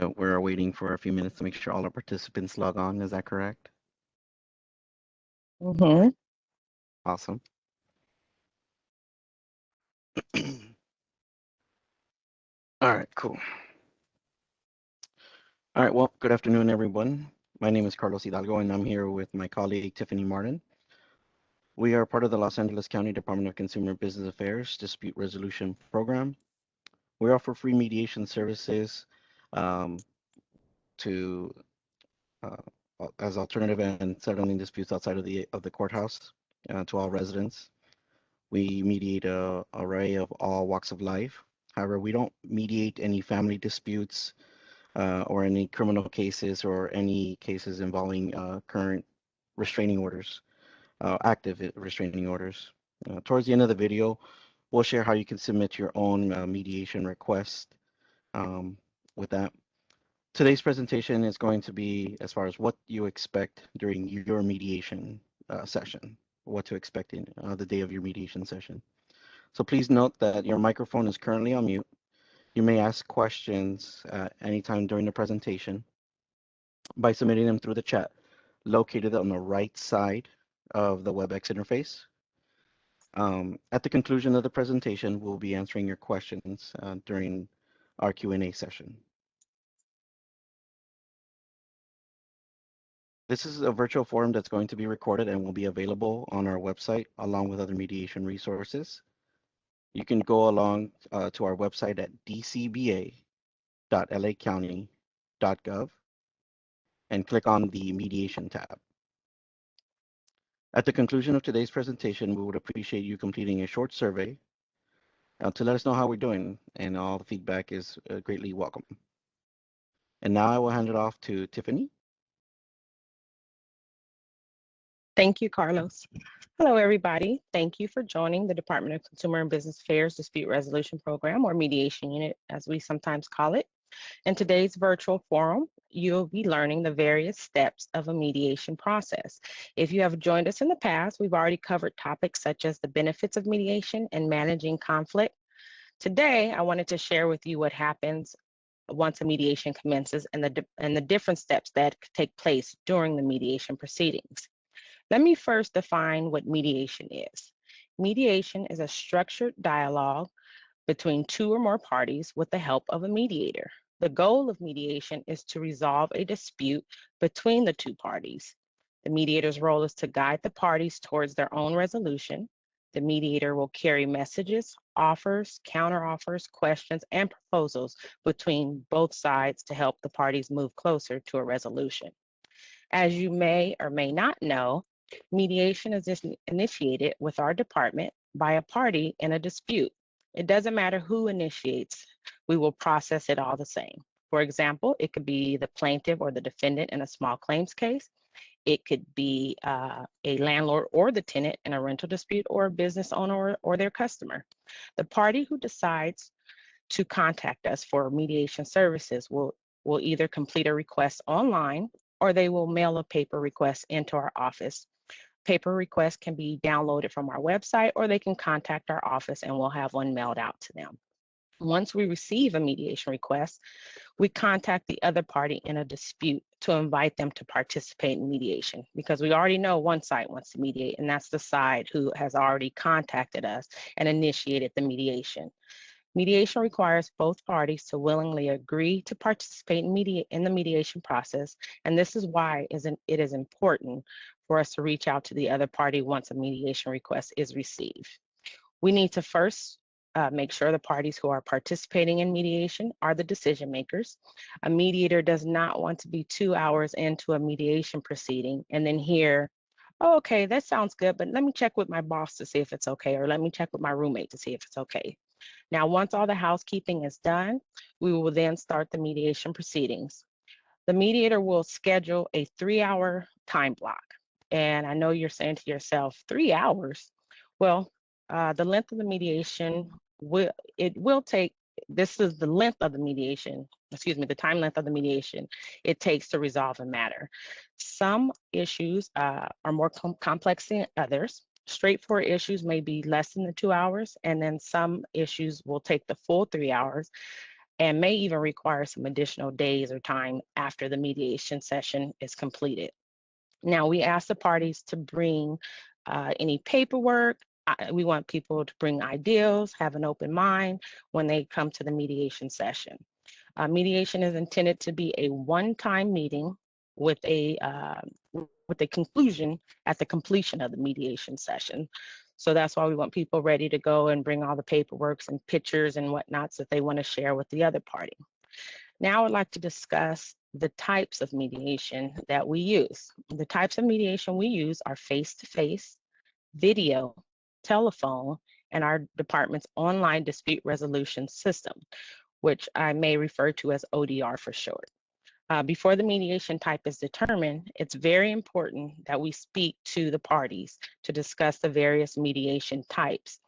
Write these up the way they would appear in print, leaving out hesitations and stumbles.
We're waiting for a few minutes to make sure all our participants log on. Is that correct? Mm-hmm. Awesome. All right, cool. All right, well, good afternoon, everyone. My name is Carlos Hidalgo, and I'm here with my colleague, Tiffany Martin. We are part of the Los Angeles County Department of Consumer Business Affairs Dispute Resolution Program. We offer free mediation services um, to as alternative and settling disputes outside of the courthouse to all residents. We mediate a array of all walks of life. However, we don't mediate any family disputes or any criminal cases or any cases involving current restraining orders, active restraining orders. Towards the end of the video, we'll share how you can submit your own mediation request um, with that. Today's presentation is going to be as far as what you expect during your mediation session, what to expect in the day of your mediation session. So please note that your microphone is currently on mute. You may ask questions anytime during the presentation by submitting them through the chat located on the right side of the WebEx interface. At the conclusion of the presentation, we'll be answering your questions during our Q&A session. This is a virtual forum that's going to be recorded and will be available on our website along with other mediation resources. You can go along to our website at dcba.lacounty.gov and click on the mediation tab. At the conclusion of today's presentation, we would appreciate you completing a short survey to let us know how we're doing, and all the feedback is greatly welcome. And now I will hand it off to Tiffany. Thank you, Carlos. Hello, everybody. Thank you for joining the Department of Consumer and Business Affairs Dispute Resolution Program, or Mediation Unit, as we sometimes call it. In today's virtual forum, you'll be learning the various steps of a mediation process. If you have joined us in the past, we've already covered topics such as the benefits of mediation and managing conflict. Today, I wanted to share with you what happens once a mediation commences and the different steps that take place during the mediation proceedings. Let me first define what mediation is. Mediation is a structured dialogue between two or more parties with the help of a mediator. The goal of mediation is to resolve a dispute between the two parties. The mediator's role is to guide the parties towards their own resolution. The mediator will carry messages, offers, counteroffers, questions, and proposals between both sides to help the parties move closer to a resolution. As you may or may not know, mediation is initiated with our department by a party in a dispute. It doesn't matter who initiates, we will process it all the same. For example, it could be the plaintiff or the defendant in a small claims case. It could be a landlord or the tenant in a rental dispute, or a business owner or their customer. The party who decides to contact us for mediation services will either complete a request online or they will mail a paper request into our office. Paper requests can be downloaded from our website, or they can contact our office and we'll have one mailed out to them. Once we receive a mediation request, we contact the other party in a dispute to invite them to participate in mediation, because we already know one side wants to mediate, and that's the side who has already contacted us and initiated the mediation. Mediation requires both parties to willingly agree to participate in the mediation process, and this is why it is important for us to reach out to the other party once a mediation request is received. We need to first make sure the parties who are participating in mediation are the decision makers. A mediator does not want to be 2 hours into a mediation proceeding and then hear, oh, okay, that sounds good, but let me check with my boss to see if it's okay, or let me check with my roommate to see if it's okay. Now, once all the housekeeping is done, we will then start the mediation proceedings. The mediator will schedule a 3-hour time block. And I know you're saying to yourself, 3 hours? Well, the length of the mediation will take, this is the length of the mediation, the time length of the mediation it takes to resolve a matter. Some issues are more complex than others. Straightforward issues may be less than the 2 hours, and then some issues will take the full 3 hours. and may even require some additional days or time after the mediation session is completed. Now, we ask the parties to bring any paperwork. We want people to bring ideas, have an open mind when they come to the mediation session. Mediation is intended to be a one-time meeting with a conclusion at the completion of the mediation session. So that's why we want people ready to go and bring all the paperwork and pictures and whatnots that they want to share with the other party. Now I would like to discuss the types of mediation that we use. The types of mediation we use are face-to-face, video, telephone, and our department's online dispute resolution system, which I may refer to as ODR for short. Before the mediation type is determined, it's very important that we speak to the parties to discuss the various mediation types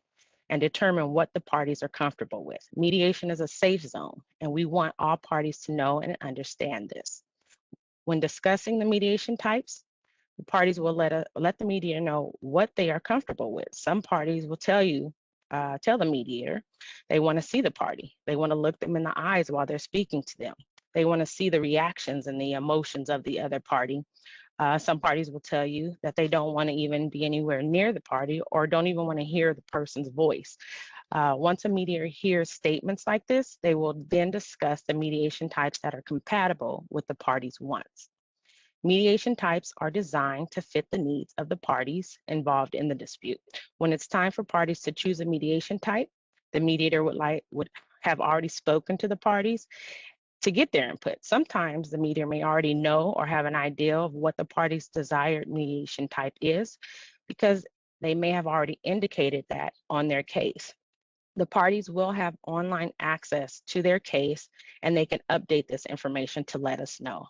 and determine what the parties are comfortable with. Mediation is a safe zone, and we want all parties to know and understand this. When discussing the mediation types, the parties will let the mediator know what they are comfortable with. Some parties will tell the mediator they want to see the party. They want to look them in the eyes while they're speaking to them. They want to see the reactions and the emotions of the other party. Some parties will tell you that they don't want to even be anywhere near the party or don't even want to hear the person's voice. Once a mediator hears statements like this, they will then discuss the mediation types that are compatible with the parties' wants. Mediation types are designed to fit the needs of the parties involved in the dispute. When it's time for parties to choose a mediation type, the mediator would have already spoken to the parties to get their input. Sometimes the mediator may already know or have an idea of what the party's desired mediation type is because they may have already indicated that on their case. The parties will have online access to their case and they can update this information to let us know.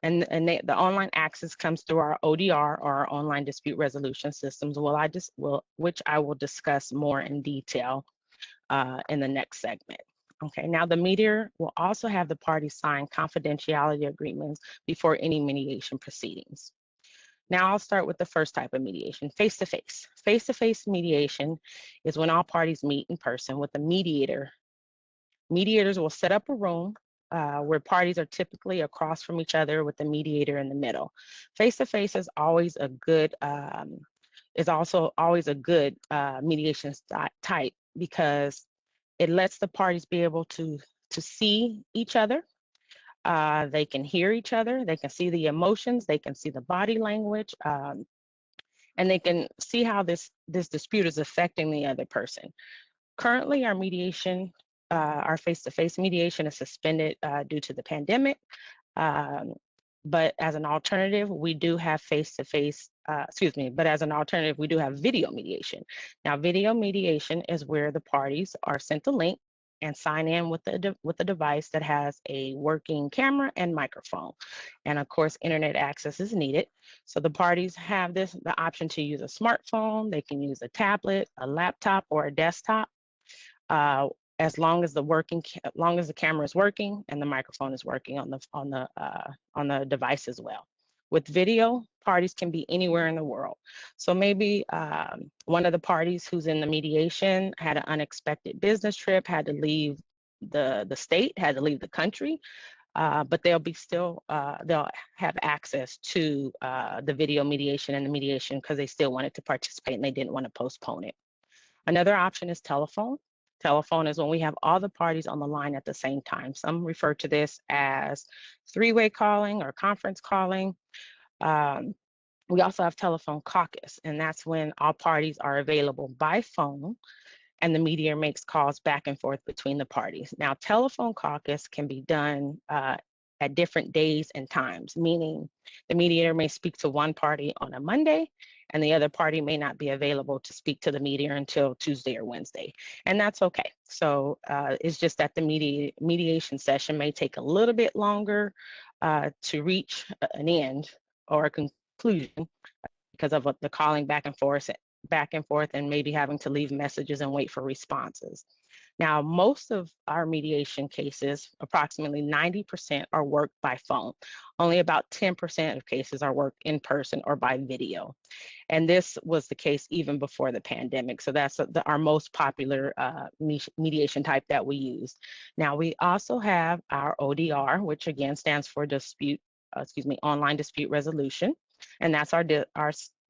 The online access comes through our ODR or our online dispute resolution systems, which I will discuss more in detail in the next segment. Okay, now the mediator will also have the parties sign confidentiality agreements before any mediation proceedings. Now I'll start with the first type of mediation, face-to-face. Face-to-face mediation is when all parties meet in person with the mediator. Mediators will set up a room where parties are typically across from each other with the mediator in the middle. Face-to-face is always a good, is also always a good mediation type because it lets the parties be able to see each other. They can hear each other. They can see the emotions. They can see the body language, and they can see how this dispute is affecting the other person. Currently, our face-to-face mediation is suspended due to the pandemic. But as an alternative, we do have but as an alternative, we do have video mediation. Now, video mediation is where the parties are sent a link and sign in with the device that has a working camera and microphone. And of course, internet access is needed. So the parties have the option to use a smartphone, they can use a tablet, a laptop, or a desktop. As long as the camera is working and the microphone is working on the device as well. With video, parties can be anywhere in the world. So maybe one of the parties who's in the mediation had an unexpected business trip, had to leave the state, had to leave the country, but they'll have access to the video mediation and the mediation because they still wanted to participate and they didn't want to postpone it. Another option is telephone. Telephone is when we have all the parties on the line at the same time. Some refer to this as three-way calling or conference calling. We also have telephone caucus, and that's when all parties are available by phone and the mediator makes calls back and forth between the parties. Now, telephone caucus can be done at different days and times, meaning the mediator may speak to one party on a Monday and the other party may not be available to speak to the mediator until Tuesday or Wednesday, and that's okay. So it's just that the mediation session may take a little bit longer to reach an end or a conclusion because of the calling back and forth and maybe having to leave messages and wait for responses. Now, most of our mediation cases, approximately 90%, are worked by phone. Only about 10% of cases are worked in person or by video. And this was the case even before the pandemic. So that's our most popular mediation type that we use. Now, we also have our ODR, which again stands for online dispute resolution. And that's our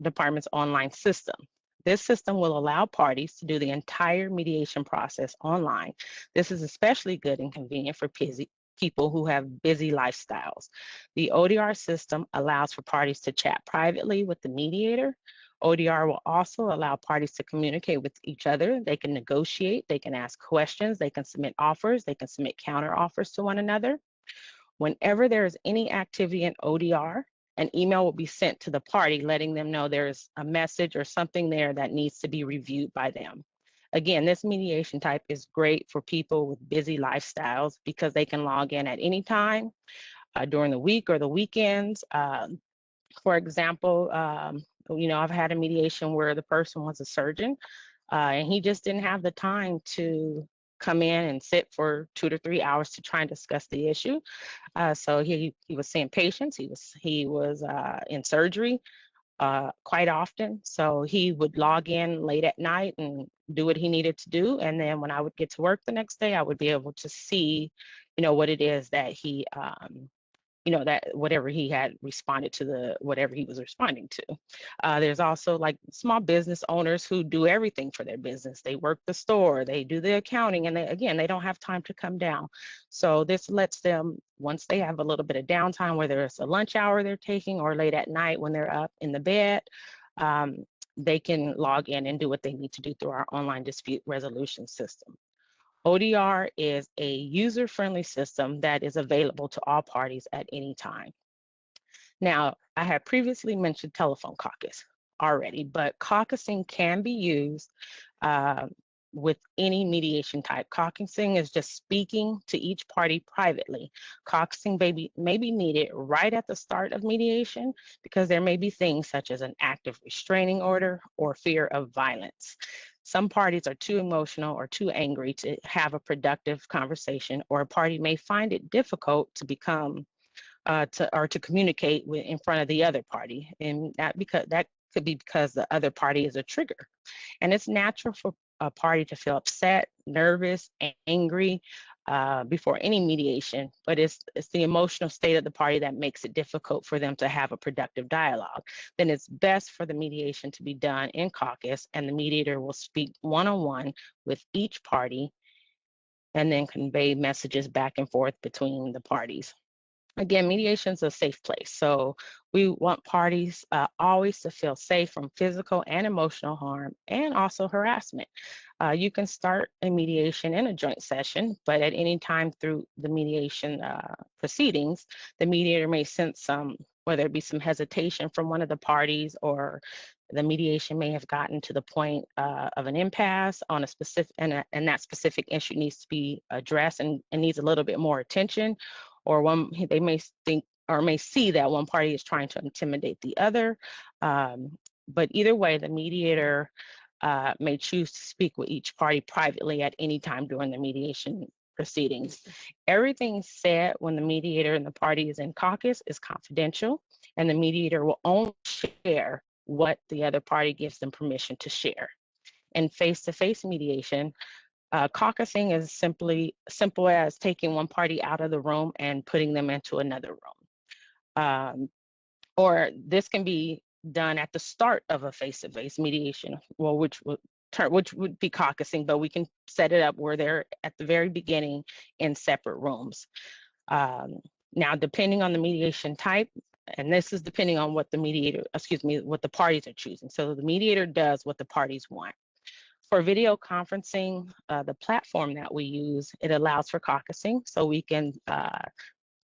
department's online system. This system will allow parties to do the entire mediation process online. This is especially good and convenient for people who have busy lifestyles. The ODR system allows for parties to chat privately with the mediator. ODR will also allow parties to communicate with each other. They can negotiate, they can ask questions, they can submit offers, they can submit counter offers to one another. Whenever there is any activity in ODR, an email will be sent to the party letting them know there's a message or something there that needs to be reviewed by them. Again, this mediation type is great for people with busy lifestyles because they can log in at any time during the week or the weekends. For example, I've had a mediation where the person was a surgeon and he just didn't have the time to come in and sit for 2 to 3 hours to try and discuss the issue. So he was seeing patients. He was in surgery quite often. So he would log in late at night and do what he needed to do. And then when I would get to work the next day, I would be able to see, what it is that that whatever he had responded to whatever he was responding to. There's also like small business owners who do everything for their business. They work the store, they do the accounting, and they don't have time to come down. So this lets them, once they have a little bit of downtime, whether it's a lunch hour they're taking or late at night when they're up in the bed, um, they can log in and do what they need to do through our online dispute resolution system. ODR is a user-friendly system that is available to all parties at any time. Now, I had previously mentioned telephone caucus already, but caucusing can be used uh, with any mediation type. Caucusing is just speaking to each party privately. Caucusing may be needed right at the start of mediation because there may be things such as an active restraining order or fear of violence. Some parties are too emotional or too angry to have a productive conversation, or a party may find it difficult to become to communicate in front of the other party, and that could be because the other party is a trigger. And it's natural for a party to feel upset, nervous, angry before any mediation, but it's the emotional state of the party that makes it difficult for them to have a productive dialogue. Then it's best for the mediation to be done in caucus, and the mediator will speak one-on-one with each party and then convey messages back and forth between the parties. Again, mediation is a safe place. So we want parties always to feel safe from physical and emotional harm and also harassment. You can start a mediation in a joint session, but at any time through the mediation proceedings, the mediator may sense whether it be some hesitation from one of the parties, or the mediation may have gotten to the point of an impasse on a specific, and that specific issue needs to be addressed and needs a little bit more attention, or they may think or may see that one party is trying to intimidate the other. But either way, the mediator may choose to speak with each party privately at any time during the mediation proceedings. Everything said when the mediator and the party is in caucus is confidential, and the mediator will only share what the other party gives them permission to share. In face-to-face mediation, caucusing is simple as taking one party out of the room and putting them into another room. Or this can be done at the start of a face-to-face mediation, well, which would be caucusing, but we can set it up where they're at the very beginning in separate rooms. Now, depending on the mediation type, and this is depending on what what the parties are choosing. So the mediator does what the parties want. For video conferencing, the platform that we use, it allows for caucusing, so we can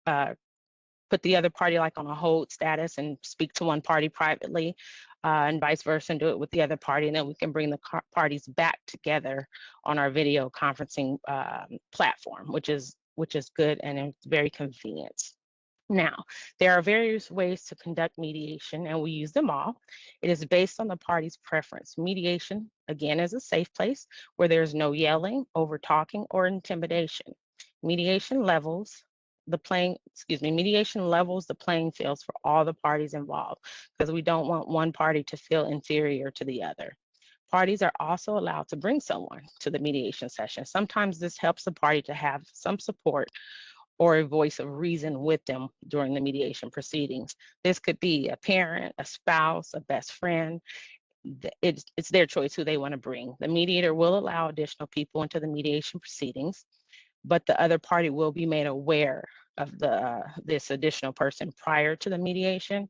put the other party like on a hold status and speak to one party privately, and vice versa, and do it with the other party, and then we can bring the parties back together on our video conferencing platform, which is good and it's very convenient. Now, there are various ways to conduct mediation, and we use them all. It is based on the party's preference. Mediation, again, is a safe place where there's no yelling, over talking, or intimidation. Mediation levels mediation levels the playing fields for all the parties involved because we don't want one party to feel inferior to the other. Parties are also allowed to bring someone to the mediation session. Sometimes this helps the party to have some support or a voice of reason with them during the mediation proceedings. This could be a parent, a spouse, a best friend. It's their choice who they want to bring. The mediator will allow additional people into the mediation proceedings, but the other party will be made aware of this additional person prior to the mediation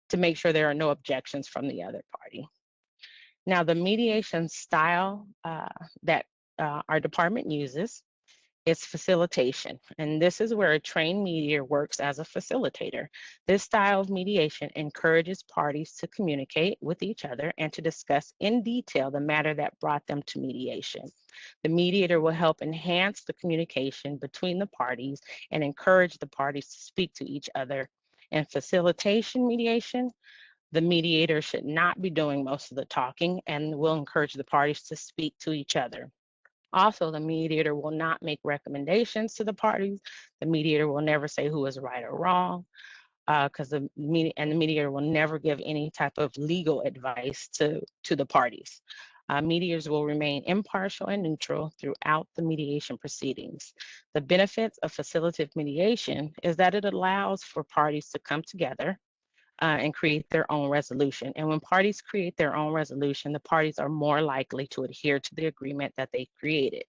to make sure there are no objections from the other party. Now, the mediation style that our department uses is facilitation. And this is where a trained mediator works as a facilitator. This style of mediation encourages parties to communicate with each other and to discuss in detail the matter that brought them to mediation. The mediator will help enhance the communication between the parties and encourage the parties to speak to each other. In facilitation mediation, the mediator should not be doing most of the talking and will encourage the parties to speak to each other. Also, the mediator will not make recommendations to the parties. The mediator will never say who is right or wrong, because the mediator will never give any type of legal advice to the parties. Mediators will remain impartial and neutral throughout the mediation proceedings. The benefits of facilitative mediation is that it allows for parties to come together and create their own resolution. And when parties create their own resolution, the parties are more likely to adhere to the agreement that they created.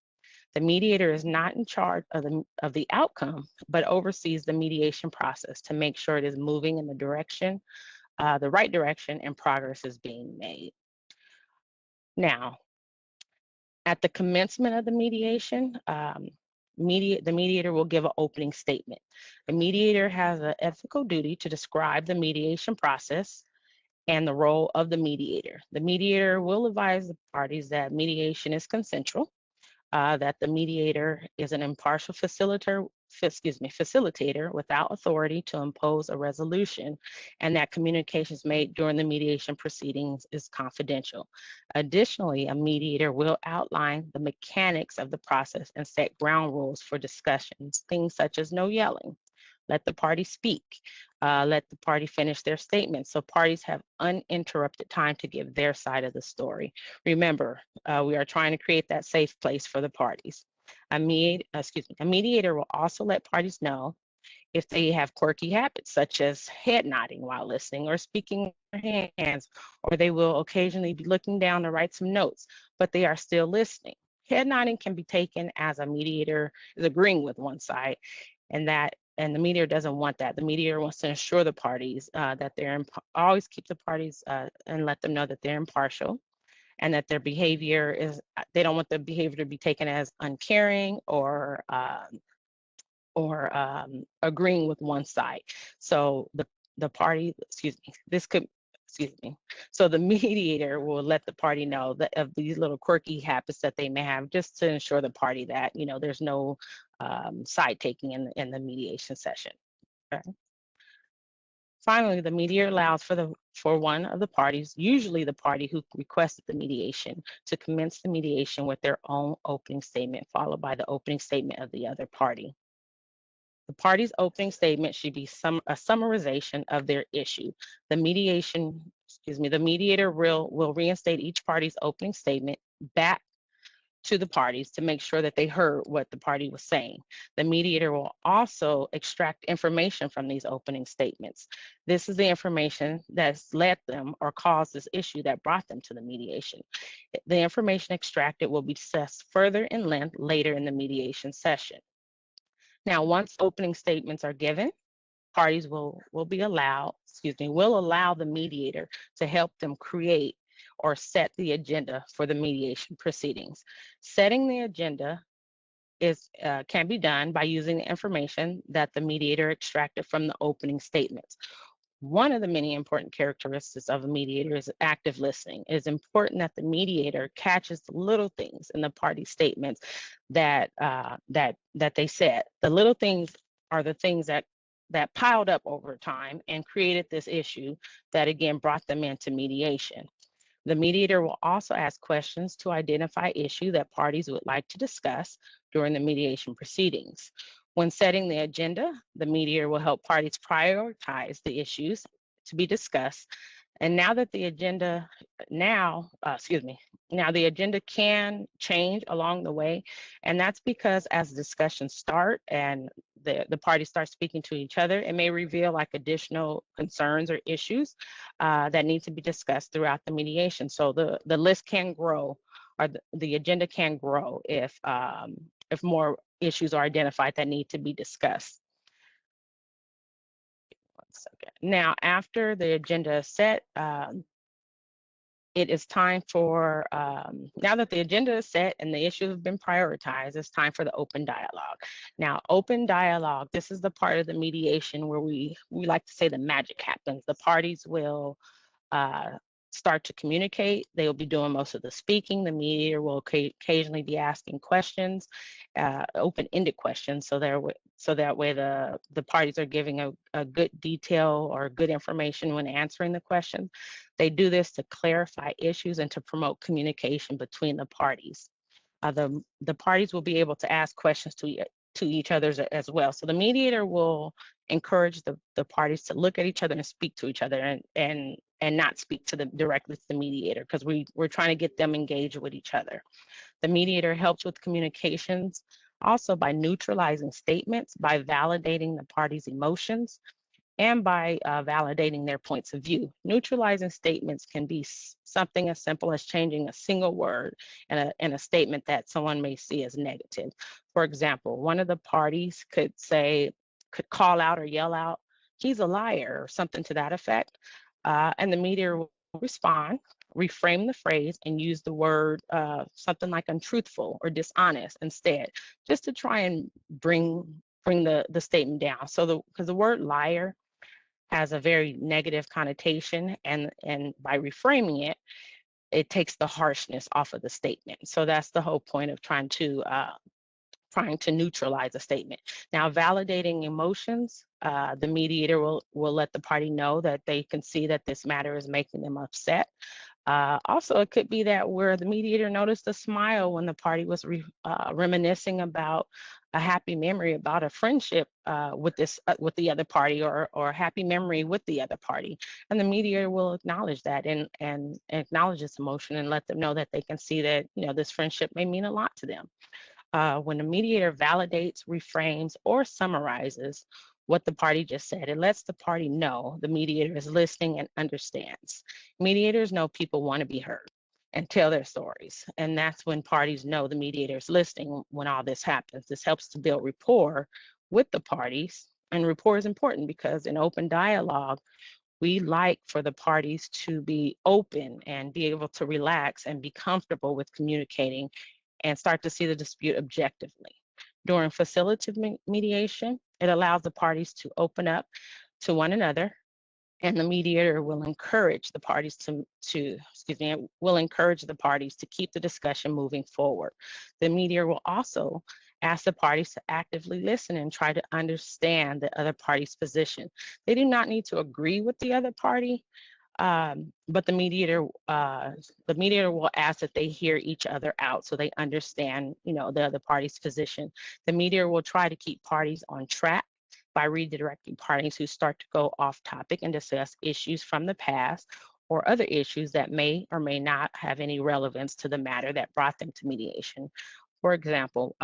The mediator is not in charge of the outcome, but oversees the mediation process to make sure it is moving in the right direction, and progress is being made. Now, at the commencement of the mediation, the mediator will give an opening statement. The mediator has an ethical duty to describe the mediation process and the role of the mediator. The mediator will advise the parties that mediation is consensual, that the mediator is an impartial facilitator without authority to impose a resolution, and that communications made during the mediation proceedings is confidential. Additionally, a mediator will outline the mechanics of the process and set ground rules for discussions, things such as no yelling, let the party speak, let the party finish their statement so parties have uninterrupted time to give their side of the story. Remember, we are trying to create that safe place for the parties. A mediator will also let parties know if they have quirky habits such as head nodding while listening or speaking with their hands, or they will occasionally be looking down to write some notes, but they are still listening. Head nodding can be taken as a mediator is agreeing with one side, and the mediator doesn't want that. The mediator wants to ensure the parties that always keep the parties and let them know that they're impartial and that their behavior is, they don't want the behavior to be taken as uncaring or agreeing with one side. So the party, excuse me, this could, excuse me. So the mediator will let the party know that of these little quirky habits that they may have, just to ensure the party that there's no side taking in the mediation session. Okay. Finally, the mediator allows for one of the parties, usually the party who requested the mediation, to commence the mediation with their own opening statement, followed by the opening statement of the other party. The party's opening statement should be a summarization of their issue. The mediator will reinstate each party's opening statement back to the parties to make sure that they heard what the party was saying. The mediator will also extract information from these opening statements. This is the information that's led them or caused this issue that brought them to the mediation. The information extracted will be discussed further in length later in the mediation session. Now, once opening statements are given, parties will allow the mediator to help them create or set the agenda for the mediation proceedings. Setting the agenda can be done by using the information that the mediator extracted from the opening statements. One of the many important characteristics of a mediator is active listening. It is important that the mediator catches the little things in the party statements that they said. The little things are the things that that piled up over time and created this issue that again brought them into mediation. The mediator will also ask questions to identify issues that parties would like to discuss during the mediation proceedings. When setting the agenda, the mediator will help parties prioritize the issues to be discussed. And now that the agenda, now the agenda can change along the way. And that's because as discussions start and the parties start speaking to each other, it may reveal like additional concerns or issues that need to be discussed throughout the mediation. So the list can grow, or the agenda can grow if more issues are identified that need to be discussed. One second. Now, after the agenda is set, it is time for, now that the agenda is set and the issues have been prioritized, it's time for the open dialogue. Now, open dialogue, this is the part of the mediation where we like to say the magic happens. The parties will uh, start to communicate. They will be doing most of the speaking. The mediator will occasionally be asking questions, open-ended questions, so that way the parties are giving a good detail or good information when answering the question. They do this to clarify issues and to promote communication between the parties. The parties will be able to ask questions to each other as well. So the mediator will encourage the parties to look at each other and speak to each other and not speak to directly to the mediator, because we're trying to get them engaged with each other. The mediator helps with communications also by neutralizing statements, by validating the parties' emotions, and by validating their points of view. Neutralizing statements can be something as simple as changing a single word in a statement that someone may see as negative. For example, one of the parties could call out or yell out, "He's a liar," or something to that effect. And the mediator will respond, reframe the phrase, and use the word something like untruthful or dishonest instead, just to try and bring the statement down. So because the word liar has a very negative connotation, and by reframing it, it takes the harshness off of the statement. So that's the whole point of trying to neutralize a statement. Now, validating emotions, the mediator will let the party know that they can see that this matter is making them upset. Also, it could be that where the mediator noticed a smile when the party was reminiscing about a happy memory about a friendship with the other party, or a happy memory with the other party, and the mediator will acknowledge that and acknowledge this emotion and let them know that they can see that this friendship may mean a lot to them. When the mediator validates, reframes, or summarizes what the party just said, it lets the party know the mediator is listening and understands. Mediators know people want to be heard and tell their stories. And that's when parties know the mediator is listening when all this happens. This helps to build rapport with the parties. And rapport is important because in open dialogue, we like for the parties to be open and be able to relax and be comfortable with communicating and start to see the dispute objectively. During facilitative mediation, it allows the parties to open up to one another, and the mediator will encourage the parties will encourage the parties to keep the discussion moving forward. The mediator will also ask the parties to actively listen and try to understand the other party's position. They do not need to agree with the other party, but the mediator will ask that they hear each other out so they understand, the other party's position. The mediator will try to keep parties on track by redirecting parties who start to go off topic and discuss issues from the past or other issues that may or may not have any relevance to the matter that brought them to mediation. For example,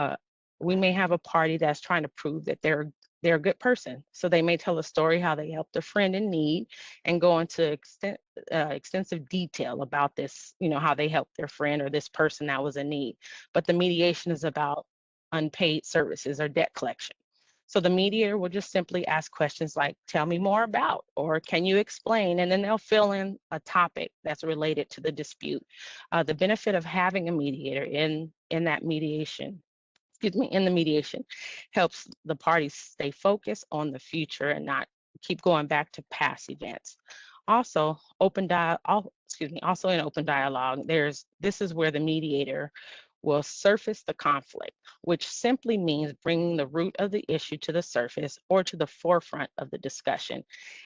we may have a party that's trying to prove that they're a good person. So they may tell a story how they helped a friend in need and go into extensive detail about this, how they helped their friend or this person that was in need. But the mediation is about unpaid services or debt collection. So the mediator will just simply ask questions like, "Tell me more about," or "Can you explain?" And then they'll fill in a topic that's related to the dispute. The benefit of having a mediator in that mediation, in the mediation, helps the parties stay focused on the future and not keep going back to past events. Also, also in open dialogue, this is where the mediator will surface the conflict, which simply means bringing the root of the issue to the surface or to the forefront of the discussion.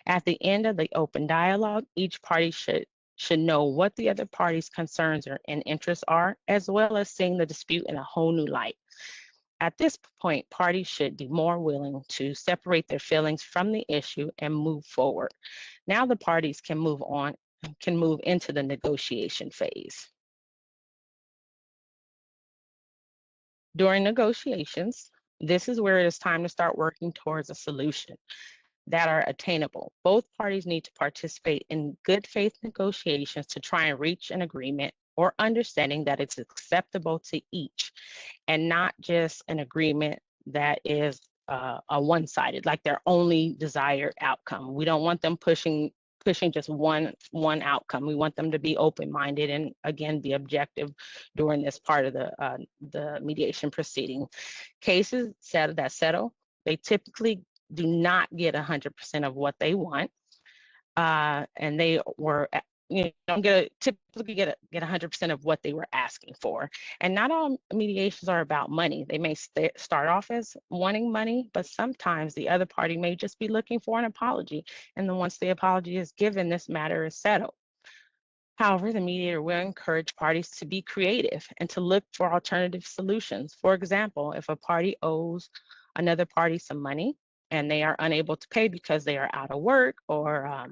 At the end of the open dialogue, each party should know what the other party's concerns and interests are, as well as seeing the dispute in a whole new light. At this point, parties should be more willing to separate their feelings from the issue and move forward. Now the parties can move into the negotiation phase. During negotiations, this is where it is time to start working towards a solution that are attainable. Both parties need to participate in good faith negotiations to try and reach an agreement or understanding that it's acceptable to each, and not just an agreement that is a one-sided, like their only desired outcome. We don't want them pushing just one outcome. We want them to be open-minded and again be objective during this part of the mediation proceeding. Cases that settle, they typically do not get 100% of what they want, and they were don't typically get 100% of what they were asking for. And not all mediations are about money. They may start off as wanting money, but sometimes the other party may just be looking for an apology. And then once the apology is given, this matter is settled. However, the mediator will encourage parties to be creative and to look for alternative solutions. For example, if a party owes another party some money and they are unable to pay because they are out of work or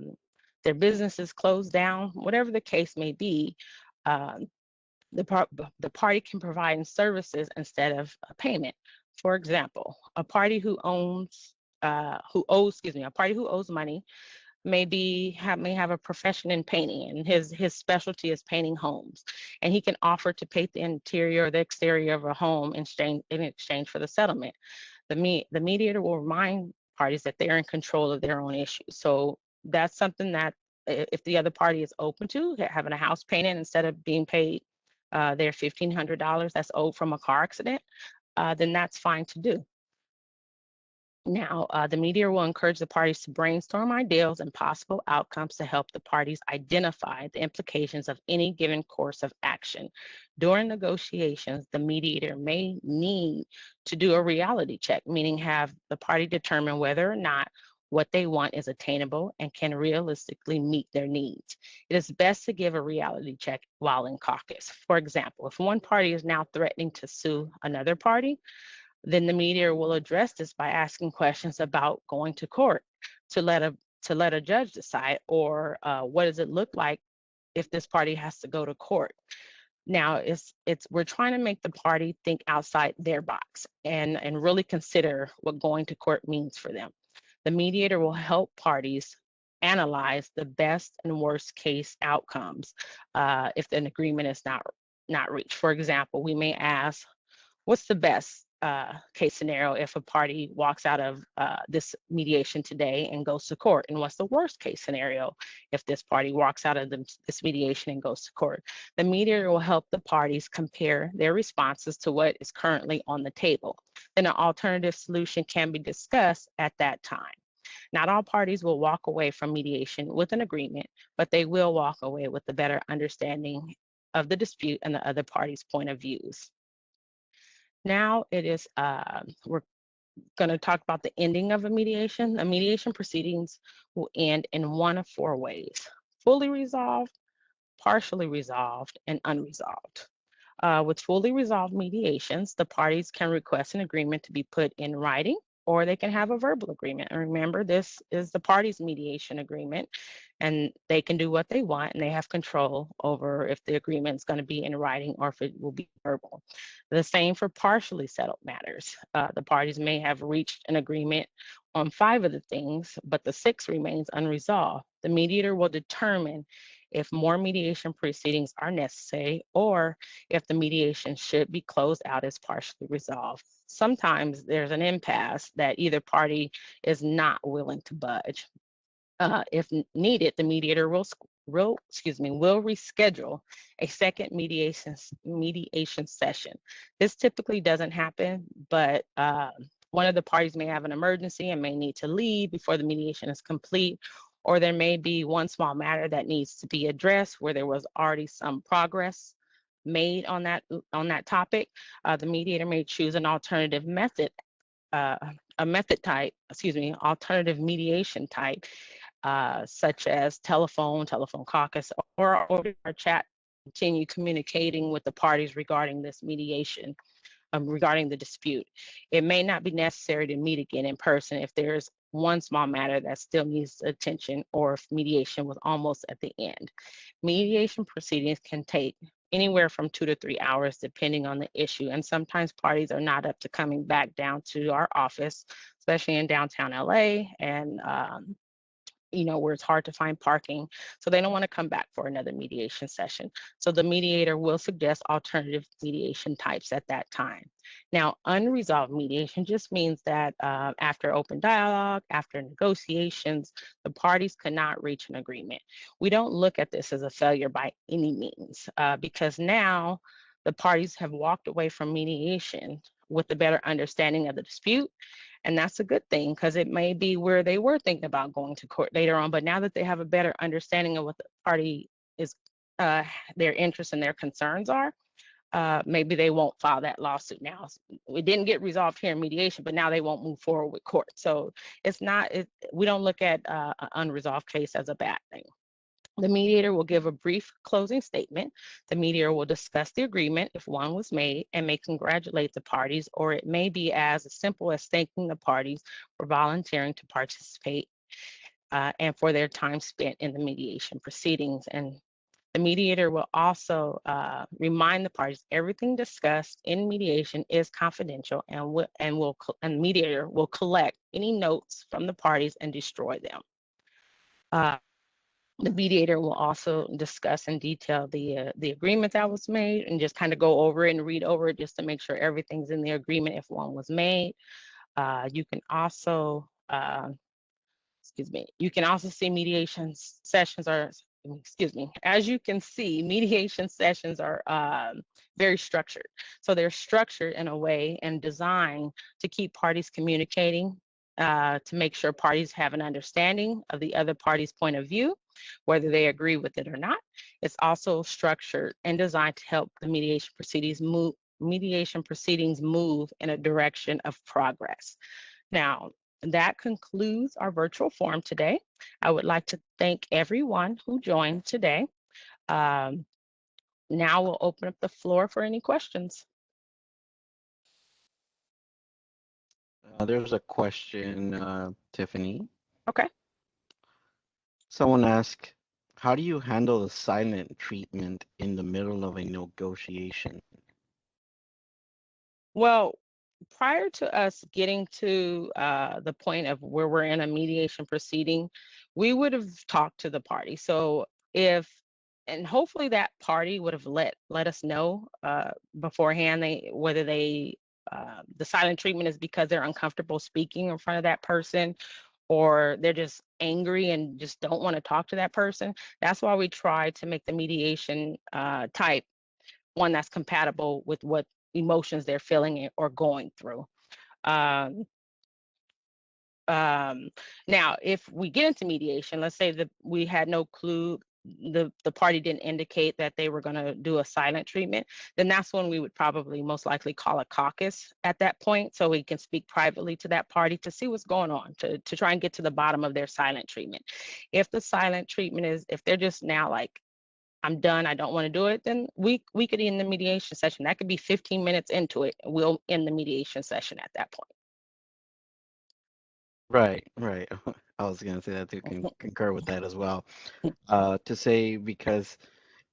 their business is closed down, whatever the case may be, um, the party can provide services instead of a payment. For example, a party who owes money may have a profession in painting, and his specialty is painting homes, and he can offer to paint the interior or the exterior of a home in exchange for the settlement. The mediator will remind parties that they are in control of their own issues. So that's something that if the other party is open to having a house painted instead of being paid their $1,500 that's owed from a car accident, then that's fine to do. Now, the mediator will encourage the parties to brainstorm ideas and possible outcomes to help the parties identify the implications of any given course of action. During negotiations, the mediator may need to do a reality check, meaning have the party determine whether or not what they want is attainable and can realistically meet their needs. It is best to give a reality check while in caucus. For example, if one party is now threatening to sue another party, then the mediator will address this by asking questions about going to court to let a judge decide, or what does it look like if this party has to go to court. Now, we're trying to make the party think outside their box and really consider what going to court means for them. The mediator will help parties analyze the best and worst case outcomes if an agreement is not reached. For example, we may ask, what's the best case scenario if a party walks out of this mediation today and goes to court? And what's the worst case scenario if this party walks out of this mediation and goes to court? The mediator will help the parties compare their responses to what is currently on the table. Then an alternative solution can be discussed at that time. Not all parties will walk away from mediation with an agreement, but they will walk away with a better understanding of the dispute and the other party's point of views. Now we're going to talk about the ending of a mediation. The mediation proceedings will end in one of four ways: fully resolved, partially resolved, and unresolved. With fully resolved mediations, the parties can request an agreement to be put in writing, or they can have a verbal agreement. And remember, this is the parties' mediation agreement, and they can do what they want, and they have control over if the agreement is going to be in writing or if it will be verbal. The same for partially settled matters. The parties may have reached an agreement on 5 of the things, but the 6th remains unresolved. The mediator will determine if more mediation proceedings are necessary, or if the mediation should be closed out as partially resolved. Sometimes there's an impasse that either party is not willing to budge. If needed, the mediator will reschedule a second mediation session. This typically doesn't happen, but one of the parties may have an emergency and may need to leave before the mediation is complete, or there may be one small matter that needs to be addressed where there was already some progress made on that topic, the mediator may choose an alternative method, uh, a method type, excuse me, alternative mediation type, such as telephone caucus, or over our chat, continue communicating with the parties regarding this mediation, regarding the dispute. It may not be necessary to meet again in person if there's one small matter that still needs attention or if mediation was almost at the end. Mediation proceedings can take anywhere from 2 to 3 hours, depending on the issue. And sometimes parties are not up to coming back down to our office, especially in downtown LA and where it's hard to find parking. So they don't want to come back for another mediation session. So the mediator will suggest alternative mediation types at that time. Now, unresolved mediation just means that after open dialogue, after negotiations, the parties could not reach an agreement. We don't look at this as a failure by any means, because now the parties have walked away from mediation with a better understanding of the dispute. And that's a good thing, because it may be where they were thinking about going to court later on, but now that they have a better understanding of what the party is, their interests and their concerns are, maybe they won't file that lawsuit now. It didn't get resolved here in mediation, but now they won't move forward with court. So we don't look at an unresolved case as a bad thing. The mediator will give a brief closing statement. The mediator will discuss the agreement if one was made and may congratulate the parties, or it may be as simple as thanking the parties for volunteering to participate and for their time spent in the mediation proceedings. And the mediator will also remind the parties everything discussed in mediation is confidential, and the mediator will collect any notes from the parties and destroy them. The mediator will also discuss in detail the agreement that was made and just kind of go over it and read over it just to make sure everything's in the agreement if one was made. You can also, you can also see mediation sessions are, as you can see, mediation sessions are very structured. So they're structured in a way and designed to keep parties communicating, to make sure parties have an understanding of the other party's point of view, whether they agree with it or not. It's also structured and designed to help the mediation proceedings move in a direction of progress. Now, that concludes our virtual forum today. I would like to thank everyone who joined today. Now we'll open up the floor for any questions. There's a question, Tiffany. Okay. Someone asked, how do you handle the silent treatment in the middle of a negotiation? Well, prior to us getting to the point of where we're in a mediation proceeding, we would have talked to the party. So and hopefully that party would have let us know beforehand whether the silent treatment is because they're uncomfortable speaking in front of that person, or they're just angry and just don't want to talk to that person. That's why we try to make the mediation type one that's compatible with what emotions they're feeling or going through. Um, Now, if we get into mediation, let's say that we had no clue, the party didn't indicate that they were going to do a silent treatment, then that's when we would probably most likely call a caucus at that point, so we can speak privately to that party to see what's going on, to try and get to the bottom of their silent treatment. If the silent treatment is, if they're just now like, I'm done, I don't want to do it, then we could end the mediation session. That could be 15 minutes into it. We'll end the mediation session at that point. Right, right. I was gonna say that too, can concur with that as well. To say, because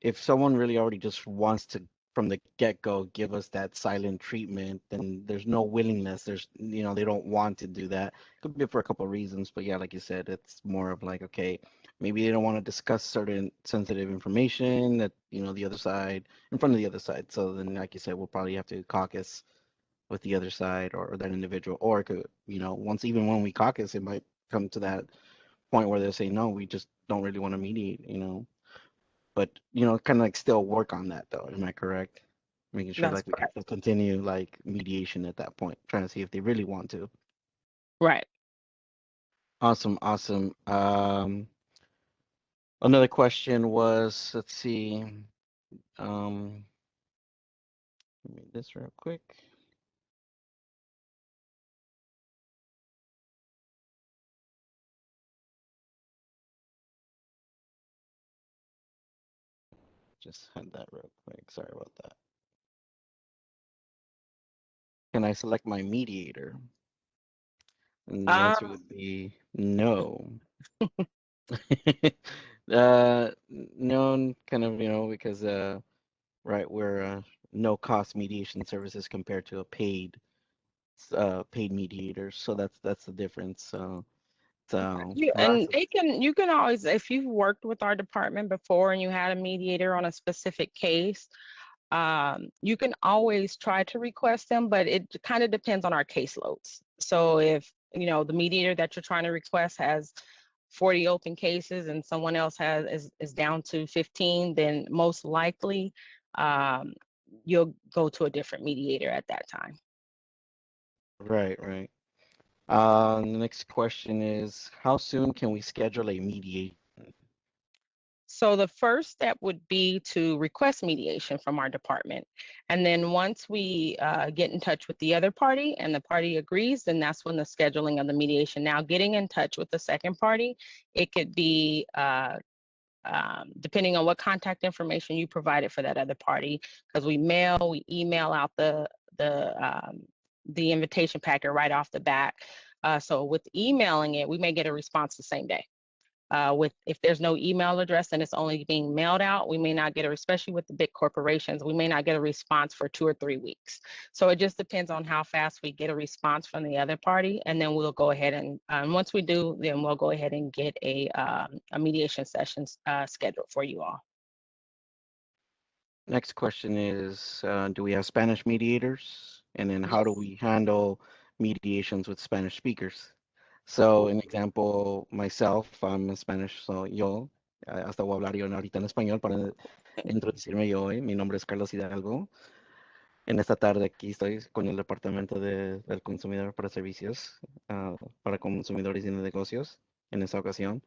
if someone really already just wants to, from the get-go, give us that silent treatment, then there's no willingness. They don't want to do that. Could be for a couple of reasons, but yeah, like you said, it's more of like, okay, maybe they don't want to discuss certain sensitive information that, the other side, in front of the other side. So then, like you said, we'll probably have to caucus with the other side, or that individual, or it could, even when we caucus, it might come to that point where they'll say, no, we just don't really want to mediate. But kind of like still work on that though. Am I correct? Making sure That's like we can correct. still continue like mediation at that point, trying to see if they really want to. Right. Awesome, awesome. Another question was, let's see. Um, Read this real quick. Just had that real quick. Sorry about that. Can I select my mediator? And the Um, answer would be no. No, kind of, because right, we're no cost mediation services compared to a paid mediator. So that's the difference. So for us, and it's you can always, if you've worked with our department before and you had a mediator on a specific case, you can always try to request them, but it kind of depends on our caseloads. So if, the mediator that you're trying to request has 40 open cases and someone else is down to 15, then most likely um, you'll go to a different mediator at that time. right, right. The next question is, how soon can we schedule a mediation? So the first step would be to request mediation from our department. And then once we get in touch with the other party and the party agrees, then that's when the scheduling of the mediation. Now, getting in touch with the second party, it could be depending on what contact information you provided for that other party, because we email out the invitation packet right off the bat. So with emailing it, we may get a response the same day. With if there's no email address and it's only being mailed out, we may not get a, especially with the big corporations, we may not get a response for 2 or 3 weeks. So it just depends on how fast we get a response from the other party, and then we'll go ahead and once we do, then we'll go ahead and get a mediation session scheduled for you all. Next question is, do we have Spanish mediators? And then how do Yes. we handle mediations with Spanish speakers? So, an example, myself, I'm Spanish, so yo, hasta voy a hablar yo ahorita en español para introducirme yo hoy. Mi nombre es Carlos Hidalgo. En esta tarde aquí estoy con el Departamento del Consumidor para Servicios, para consumidores y negocios, en esta ocasión,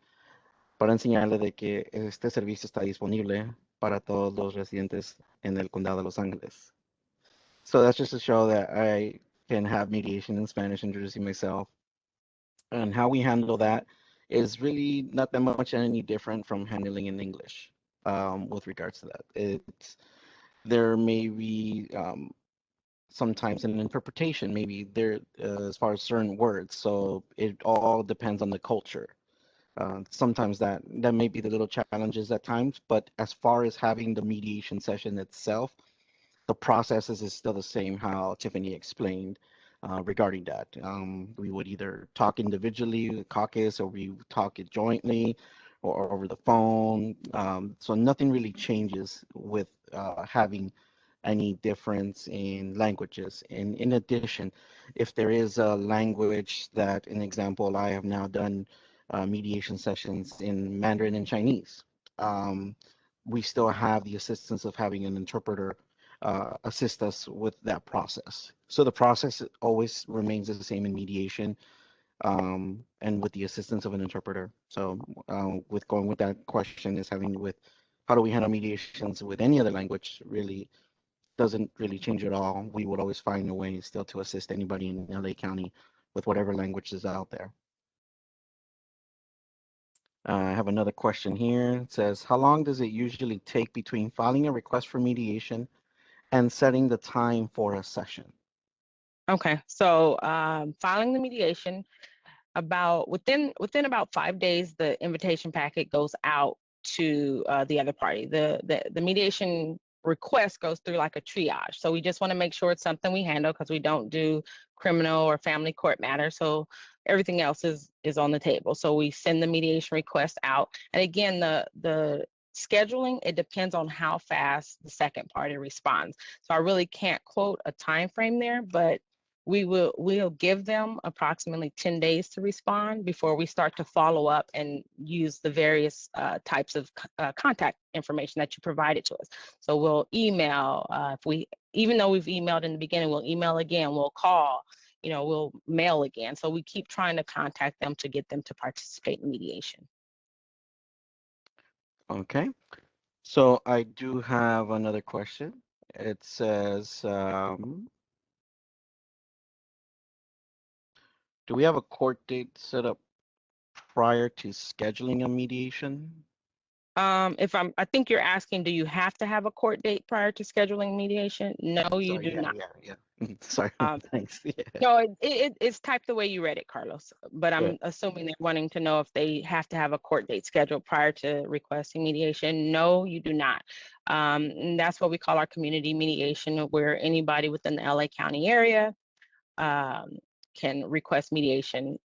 para enseñarle de que este servicio está disponible para todos los residentes en el condado de Los Ángeles. So that's just to show that I can have mediation in Spanish, introducing myself. And how we handle that is really not that much any different from handling in English, with regards to that. There may be sometimes an interpretation, maybe there as far as certain words. So it all depends on the culture. Sometimes that may be the little challenges at times, but as far as having the mediation session itself, the processes is still the same how Tiffany explained regarding that. We would either talk individually, caucus, or we talk it jointly or over the phone. So nothing really changes with having any difference in languages. And in addition, if there is a language that, an example, I have now done mediation sessions in Mandarin and Chinese. Um, we still have the assistance of having an interpreter assist us with that process. So the process always remains the same in mediation, and with the assistance of an interpreter. So with going with that question is having with how do we handle mediations with any other language really doesn't really change at all. We would always find a way still to assist anybody in LA County with whatever language is out there. I have another question here. It says, how long does it usually take between filing a request for mediation and setting the time for a session? Okay, so filing the mediation, about within about 5 days, the invitation packet goes out to the other party. The mediation request goes through like a triage. So we just want to make sure it's something we handle, because we don't do criminal or family court matters. So everything else is on the table. So we send the mediation request out. And again, the scheduling, it depends on how fast the second party responds. So I really can't quote a time frame there, but we'll give them approximately 10 days to respond before we start to follow up and use the various types of contact information that you provided to us. So we'll email, if we, even though we've emailed in the beginning, we'll email again, we'll call, we'll mail again. So we keep trying to contact them to get them to participate in mediation. Okay. So I do have another question. It says, do we have a court date set up prior to scheduling a mediation? I think you're asking, do you have to have a court date prior to scheduling mediation? No, you Sorry, do yeah, not. yeah, yeah. Sorry, Um, thanks. Yeah, no, it's typed the way you read it, Carlos, but yeah. I'm assuming they're wanting to know if they have to have a court date scheduled prior to requesting mediation. No, you do not. And that's what we call our community mediation, where anybody within the LA County area um, can request mediation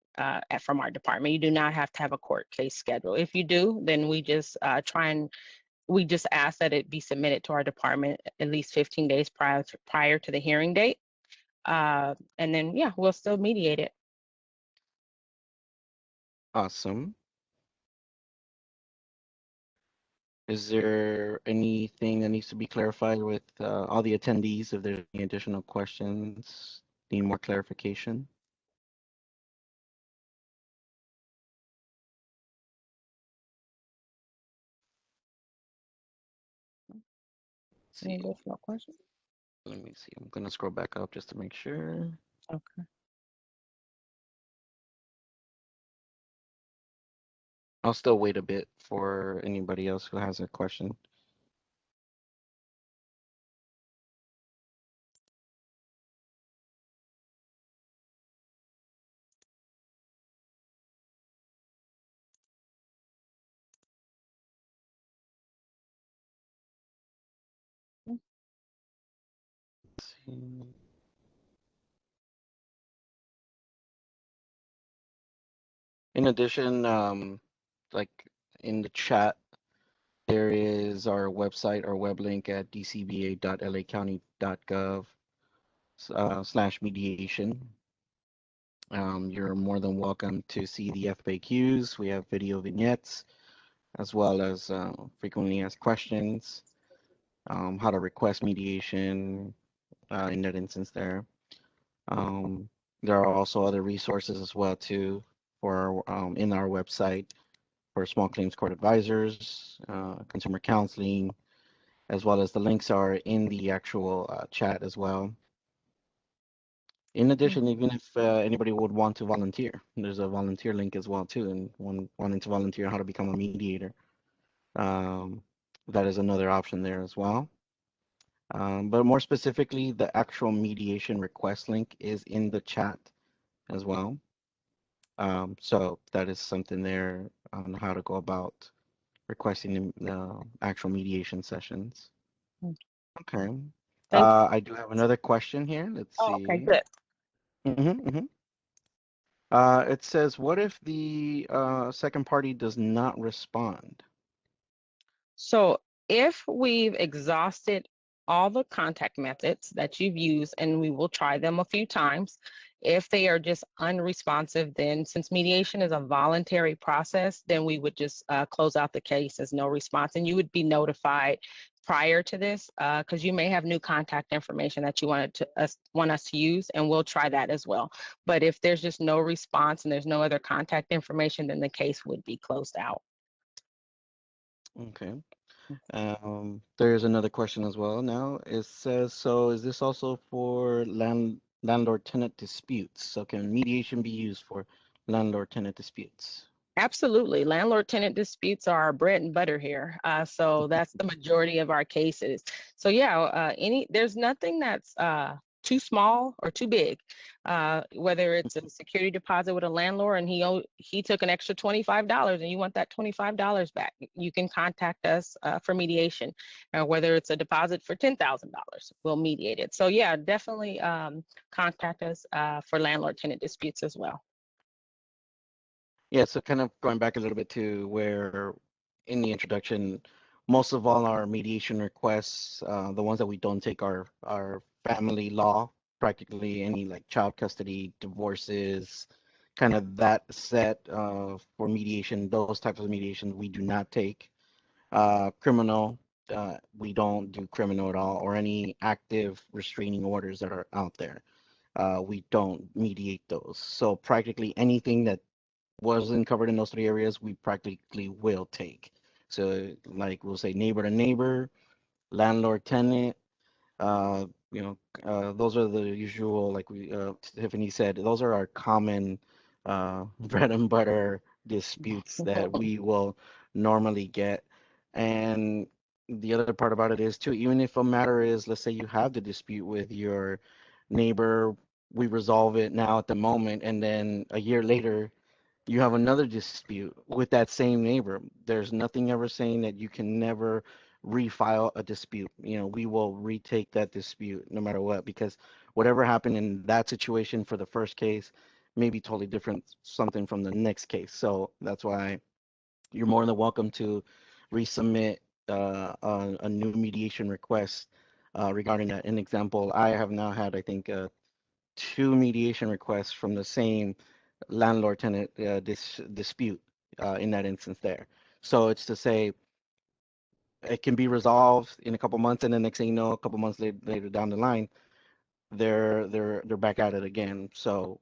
from our department. You do not have to have a court case scheduled. If you do, then we just ask that it be submitted to our department at least 15 days prior to the hearing date. And then, yeah, we'll still mediate it. Awesome. Is there anything that needs to be clarified with all the attendees? If there's any additional questions, need more clarification? Let's Any see. additional questions? Let me see. I'm gonna scroll back up just to make sure. Okay. I'll still wait a bit for anybody else who has a question. Let's see. In addition, like in the chat, there is our website, our web link at dcba.lacounty.gov /mediation. You're more than welcome to see the FAQs. We have video vignettes as well as frequently asked questions, how to request mediation in that instance there. Um, there are also other resources as well too for in our website for small claims court advisors, consumer counseling, as well as the links are in the actual chat as well. In addition, Mhm. even if anybody would want to volunteer, there's a volunteer link as well too, and wanting to volunteer how to become a mediator, um, that is another option there as well. But more specifically, the actual mediation request link is in the chat as well. So that is something there on how to go about requesting the actual mediation sessions. Mm. Okay. Thank you. I do have another question here. Let's Oh, okay, see. good. Hmm. It says, what if the second party does not respond? So if we've exhausted all the contact methods that you've used, and we will try them a few times, if they are just unresponsive, then since mediation is a voluntary process, then we would just close out the case as no response, and you would be notified prior to this because you may have new contact information that you want us to use, and we'll try that as well. But if there's just no response and there's no other contact information, then the case would be closed out. Okay. There's another question as well now. It says, so is this also for landlord-tenant disputes? So can mediation be used for landlord-tenant disputes? Absolutely. Landlord tenant disputes are our bread and butter here. So that's the majority of our cases. So yeah, there's nothing that's too small or too big. Whether it's a security deposit with a landlord and he took an extra $25 and you want that $25 back, you can contact us for mediation. Whether it's a deposit for $10,000, we'll mediate it. So yeah, definitely contact us for landlord tenant disputes as well. Yeah, so kind of going back a little bit to where in the introduction, most of all our mediation requests, the ones that we don't take are family law, practically any like child custody, divorces, kind of that set for mediation, those types of mediation we do not take. Criminal, we don't do criminal at all, or any active restraining orders that are out there. We don't mediate those. So practically anything that wasn't covered in those three areas, we practically will take. So like we'll say neighbor to neighbor, landlord tenant, You know, those are the usual, like Tiffany said, those are our common bread and butter disputes that we will normally get. And the other part about it is too, even if a matter is, let's say you have the dispute with your neighbor, we resolve it now at the moment, and then a year later you have another dispute with that same neighbor. There's nothing ever saying that you can never refile a dispute. You know, we will retake that dispute no matter what, because whatever happened in that situation for the first case may be totally different something from the next case. So that's why you're more than welcome to resubmit a new mediation request regarding that. An example, I have now had, I think, two mediation requests from the same landlord-tenant dispute in that instance there. So it's to say it can be resolved in a couple months, and then next thing you know, a couple months later down the line, they're back at it again. So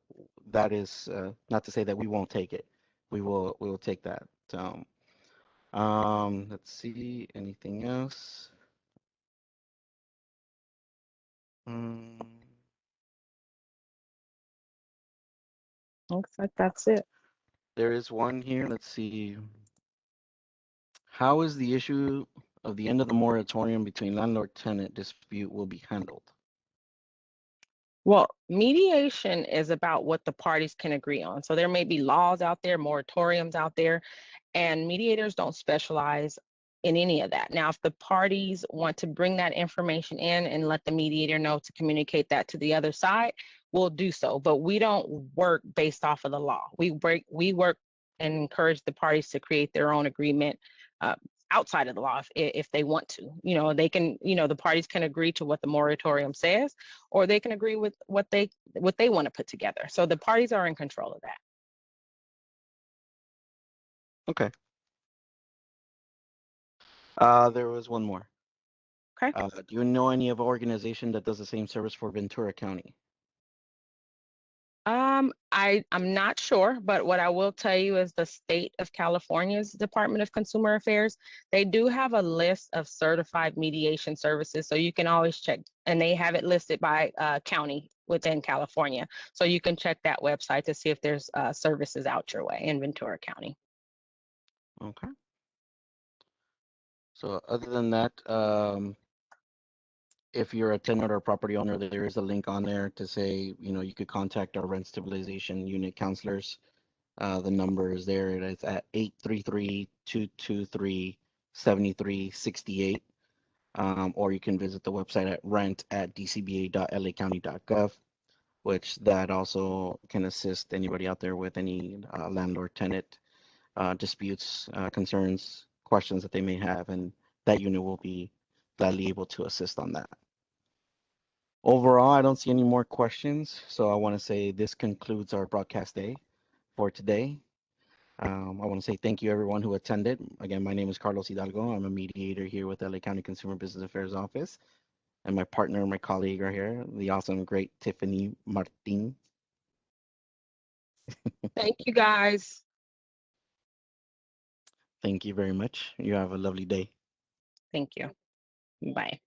that is not to say that we won't take it. We will take that. So let's see, anything else? Um, Looks like that's it. there is one here. Let's see. How is the issue of the end of the moratorium between landlord-tenant dispute will be handled? Well, mediation is about what the parties can agree on. So there may be laws out there, moratoriums out there, and mediators don't specialize in any of that. Now, if the parties want to bring that information in and let the mediator know to communicate that to the other side, we'll do so. But we don't work based off of the law. We work and encourage the parties to create their own agreement uh, outside of the law if they want to. They can, the parties can agree to what the moratorium says, or they can agree with what they want to put together. So the parties are in control of that. Okay. There was one more. Okay. Do you know any of organization that does the same service for Ventura County? I'm not sure, but what I will tell you is the state of California's Department of Consumer Affairs, they do have a list of certified mediation services, so you can always check, and they have it listed by county within California. So you can check that website to see if there's services out your way in Ventura County. Okay. So other than that, if you're a tenant or property owner, there is a link on there to say, you could contact our rent stabilization unit counselors. The number is there. It's at 833-223-7368. Or you can visit the website at rent@dcba.lacounty.gov, which that also can assist anybody out there with any landlord-tenant disputes, concerns, questions that they may have, and that unit will be gladly able to assist on that. Overall, I don't see any more questions, so I want to say this concludes our broadcast day for today. I want to say thank you everyone who attended. Again, my name is Carlos Hidalgo. I'm a mediator here with LA County Consumer Business Affairs Office. And my partner, my colleague are here, the awesome, great Tiffany Martin. Thank you guys. Thank you very much. You have a lovely day. Thank you. Bye.